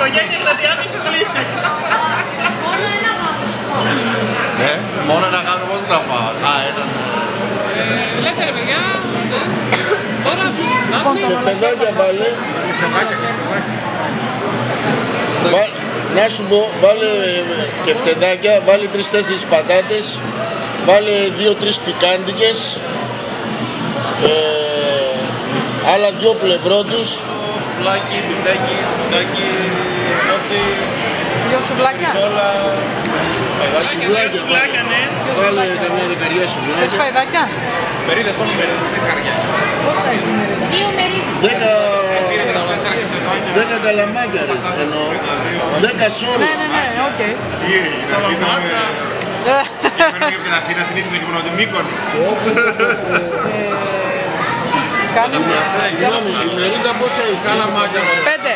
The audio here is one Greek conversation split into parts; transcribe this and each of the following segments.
οικογένεια Γλαδιάδη έχει κλείσει. Μόνο ένα γάμο πώς να πάω. Λέτε ρε παιδιά. Τώρα Κεφτεδάκια βάλε. Να σου πω, βάλε κεφτεδάκια, βάλε 3-4 πατάτες, βάλε 2-3 πικάντικες, άλλα 2 πλευρότους. σουβλάκι, μπιφτέκι, σουβλάκι, κότσι. 2 σουβλάκια. Σουβλάκια, ναι. Βάλε καμιά δεκαριά σουβλάκια. Θες παϊδάκια. Μερίδες, πόσο μερίδες. Πόσα είναι μερίδες. 2 μερίδες. 10 καλαμάκια ρε, εννοώ. 10 σόλου. Ναι, οκ. Φέρνω και από την Αθήνα, συνήθιζα και μόνο από την Μύκονο. Κάνουμε. Συγγνώμη, η μερίδα πόσα έχει. Καλαμάκια. 5.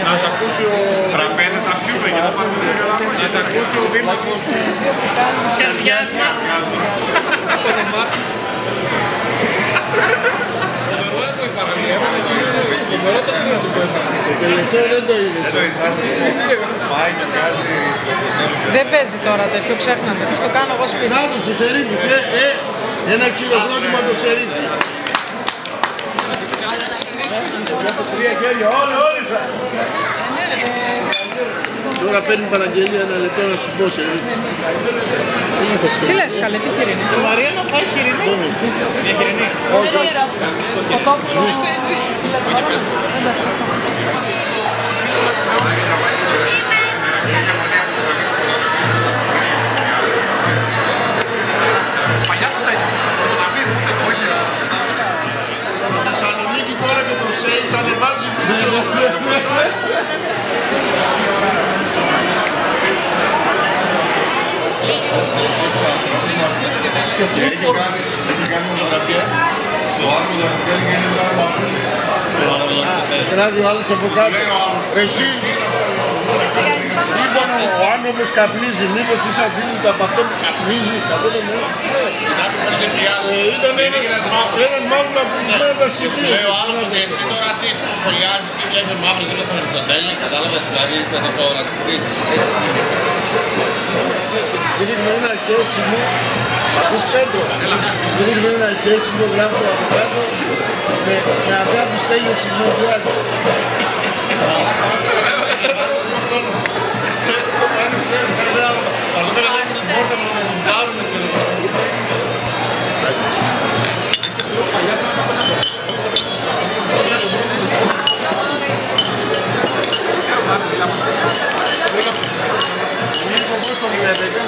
Να σ' ακούσει ο... Τραπέζες να πιούμε και να πάρουμε την καλαμάκια. Να σ' ακούσει ο Δήμαρχος. Σκαρπιάς μας. Το τελευταίο δεν το είδες. Πάει και κάνει... Δεν παίζει τώρα τέτοιο, ξέχνατε. Τι το κάνω εγώ σπίτι. Να το σε σερίφης, ένα χειροκρότημα το σερίφι. Τώρα παίρνει παραγγελία ένα λεπτό να σου πω σερίφι. Τι λες καλέ, τι χοιρινή. Η Μαρία να φάει χοιρινή. Για χοιρινή. Ο κόκκινος. Το Θεσσαλονίκη τώρα και το ΣΕΙ τα ανεβάζει βίντεο. Έχει κάνει φωτογραφία. Στο άκρο του αρχιτέλη και είναι Τράβει ο άλλος από κάτω. Εσύ, είπαμε ο άνθρωπος καπνίζει, μήπως είσαι αφήνει το από αυτό που καπνίζει, αυτό δεν μου. Ήταν έναν μάλλον από την μέρα συζήτηση. Λέει ο άλλος ότι εσύ τώρα τι σχολιάζεις, τι βγαίνει μαύρος, δεν έφερε στο τέλει, κατάλαβες, δηλαδή είσαι τόσο ρατσιστής. Έτσι Στρίχνω ένα χέσιμο, ακούς Πέτρο, στρίχνω ένα χέσιμο, γράφω από κάτω, με αγάπη Στέλιος Συνόδιάκης. Πώς το βλέπετε?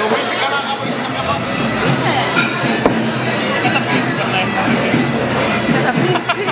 νομίζει κανένα να έχεις καμιά πάντα. Καταπλήσει.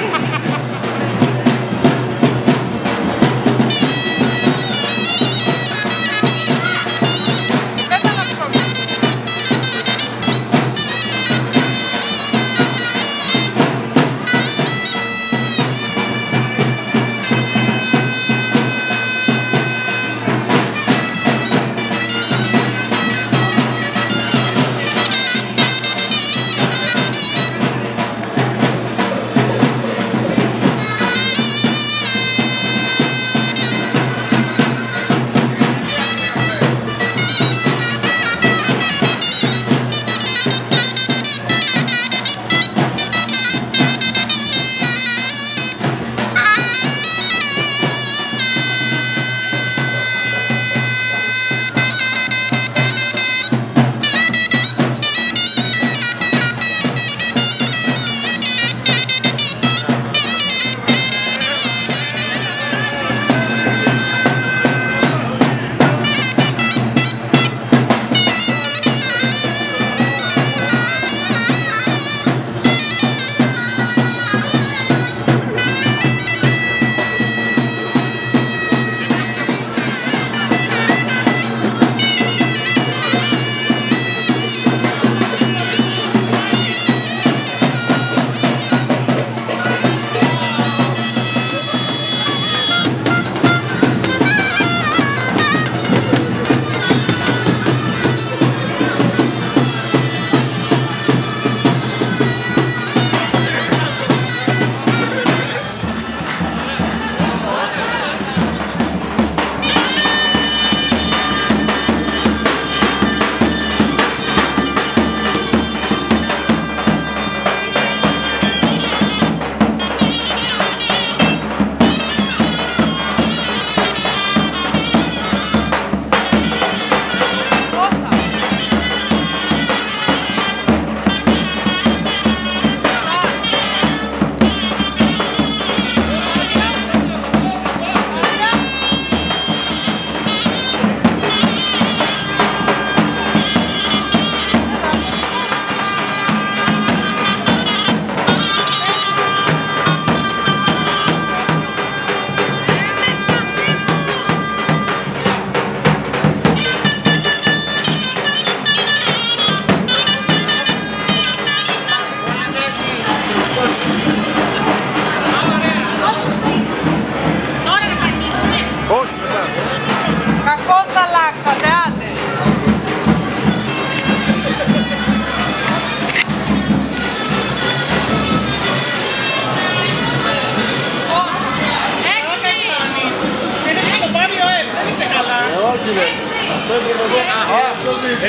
Όχι ρε. Αυτό έπρεπε εδώ. Α, αυτό δίνει.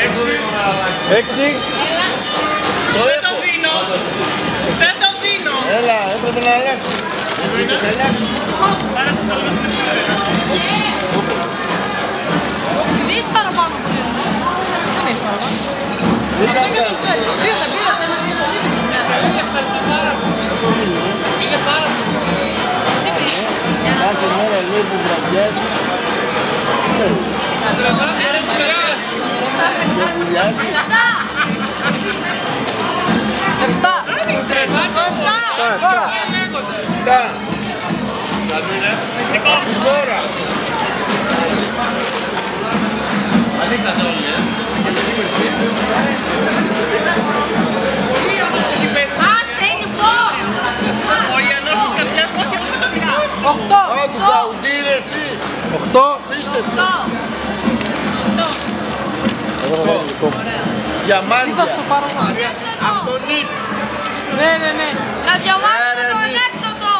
6. Το Δεν το έχω. δίνω. Δεν το δίνω. Έλα, έπρεπε να αλλάξω. Έπρεπε να αλλάξω. Άρα τις καλώς είναι πιο ωραία. Δεις παραπάνω. Δεν έχεις παραπάνω. Δεν τα βγάζω. Δύο θα πήρατε ένα σύντομο. Ευχαριστώ πάρα πολύ. Είναι πάρα πολύ. Κάθε μέρα λέει που βραδιάζει. Δεν μου περάσει. Δεν βουλιάζει. 7. Τώρα. Τα. Τη δώρα. Ανοίξατε όλοι, Άστε, είναι πόρ. Ο Ιαννόπης Καρδιάς μου έχει αυτό το δικός. 8. Α, του καουντή ρε εσύ. 8. Πίστευτο. Τι Διαμάντια. θα στο πάρω πάνω. Από τον Νίκ. Ναι, ναι, ναι. Να διαβάσουμε το ανέκδοτο.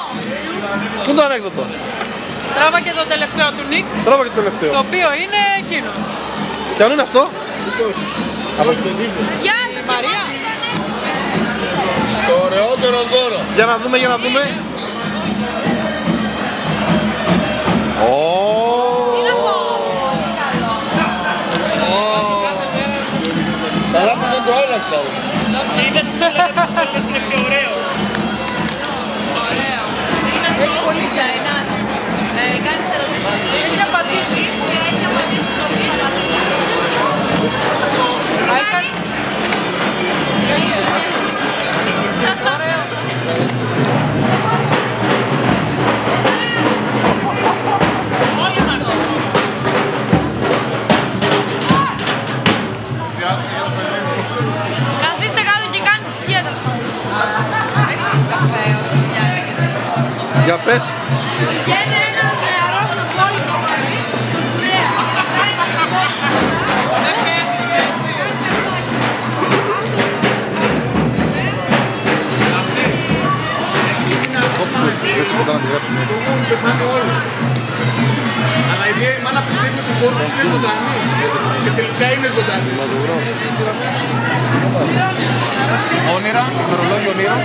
Πού είναι το ανέκδοτο? Τράβα και το τελευταίο του Νικ, Τράβα και το τελευταίο. το οποίο είναι εκείνο. Και αν είναι αυτό? Από τον τύπο. Γεια σας, Μαρία. Το ωραιότερο δώρο. Για να δούμε, για να δούμε. Καλά που δεν το άλλαξα όμως. Είδες που σου λέγατε τις πόλες είναι πιο ωραίο. Έχει πολύ ζαϊνά. Κάνεις ερωτήσεις. Έχει απαντήσεις. Έχει απαντήσεις όλες τις απαντήσεις. Καθίστε κάτω και κάντε σχέδια. Έχεις καφέ, όπως διάλεγες. Για πες. Βγαίνει ένας νεαρός με πόλη κομμάτι στον Κουρέα. Αυτά είναι ακριβώς αυτά. Δεν παίζεις έτσι. Έτσι μετά να τη γράψουμε. Το έχουν πεθάνει όλους. Αλλά η μία η μάνα πιστεύει ότι ο κόσμος είναι ζωντανή. Και τελικά είναι ζωντανή. Όνειρα, ημερολόγιο ονείρων.